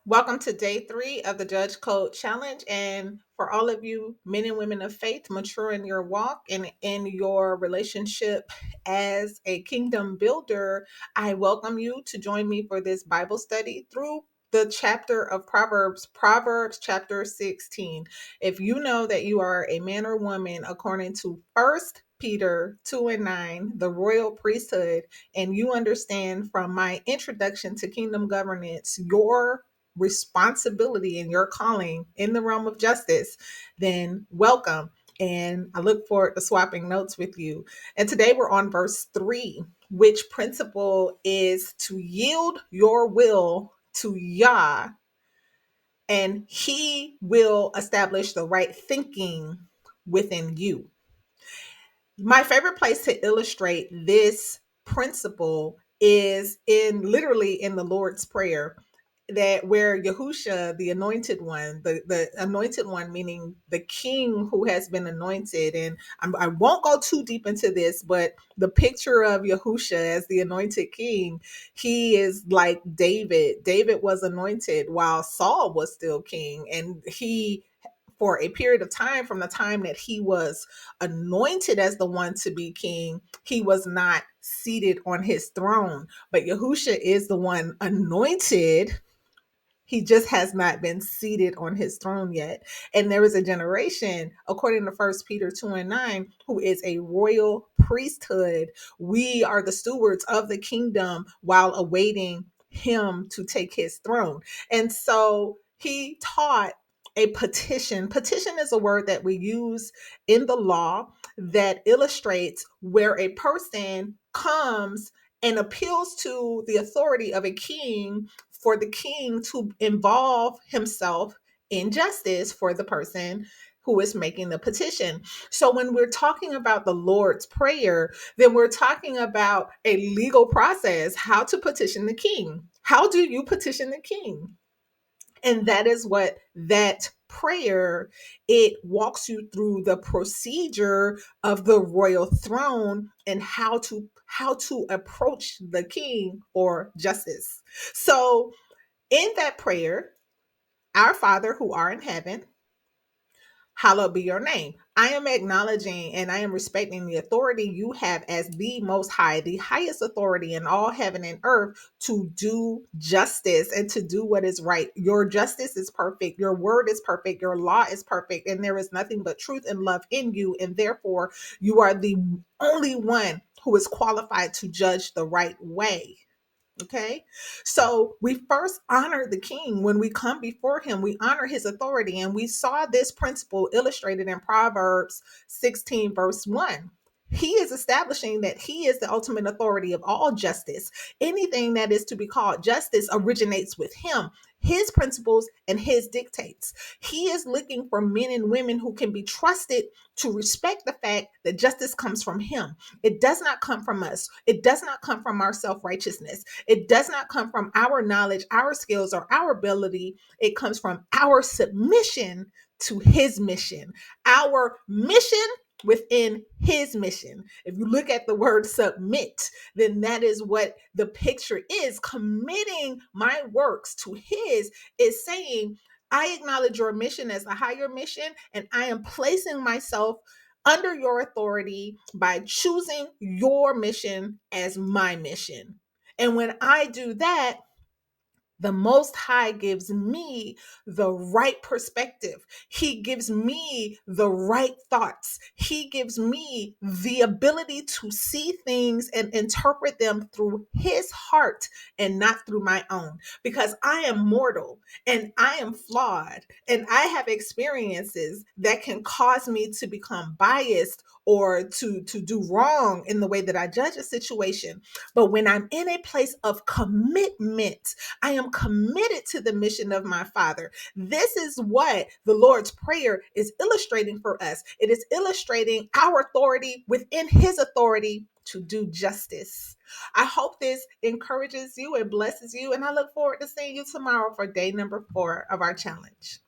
Welcome to day 3 of the Judge Code Challenge. And for all of you men and women of faith, mature in your walk and in your relationship as a kingdom builder, I welcome you to join me for this Bible study through the chapter of Proverbs chapter 16. If you know that you are a man or woman according to First Peter 2 and 9, the royal priesthood, and you understand from my introduction to kingdom governance, your responsibility and your calling in the realm of justice, then welcome. And I look forward to swapping notes with you. And today we're on verse 3, which principle is to yield your will to Yah, and He will establish the right thinking within you. My favorite place to illustrate this principle is in literally in the Lord's Prayer, that where Yahusha, the anointed one, meaning the king who has been anointed. And I won't go too deep into this, but the picture of Yahusha as the anointed king, he is like David. David was anointed while Saul was still king. And he, for a period of time, from the time that he was anointed as the one to be king, he was not seated on his throne. But Yahusha is the one anointed. He just has not been seated on his throne yet. And there is a generation, according to First Peter 2 and 9, who is a royal priesthood. We are the stewards of the kingdom while awaiting him to take his throne. And so he taught a petition. Petition is a word that we use in the law that illustrates where a person comes and appeals to the authority of a king for the king to involve himself in justice for the person who is making the petition. So when we're talking about the Lord's Prayer, then we're talking about a legal process, how to petition the king. How do you petition the king? And that is what that prayer, it walks you through the procedure of the royal throne and how to approach the king for justice. So in that prayer, our Father who art in heaven, hallowed be your name. I am acknowledging and I am respecting the authority you have as the most high, the highest authority in all heaven and earth to do justice and to do what is right. Your justice is perfect. Your word is perfect. Your law is perfect. And there is nothing but truth and love in you. And therefore, you are the only one who is qualified to judge the right way. Okay. So we first honor the king when we come before him. We honor his authority. And we saw this principle illustrated in Proverbs 16, verse 1. He is establishing that he is the ultimate authority of all justice. Anything that is to be called justice originates with him, his principles, and his dictates. He is looking for men and women who can be trusted to respect the fact that justice comes from him. It does not come from us, it does not come from our self righteousness. It does not come from our knowledge, our skills, or our ability. It comes from our submission to his mission, our mission within his mission. If you look at the word submit, then that is what the picture is. Committing my works to his is saying, I acknowledge your mission as a higher mission, and I am placing myself under your authority by choosing your mission as my mission. And when I do that, the Most High gives me the right perspective. He gives me the right thoughts. He gives me the ability to see things and interpret them through His heart and not through my own. Because I am mortal and I am flawed and I have experiences that can cause me to become biased or to do wrong in the way that I judge a situation. But when I'm in a place of commitment, I am committed to the mission of my Father. This is what the Lord's Prayer is illustrating for us. It is illustrating our authority within His authority to do justice. I hope this encourages you and blesses you, and I look forward to seeing you tomorrow for day number 4 of our challenge.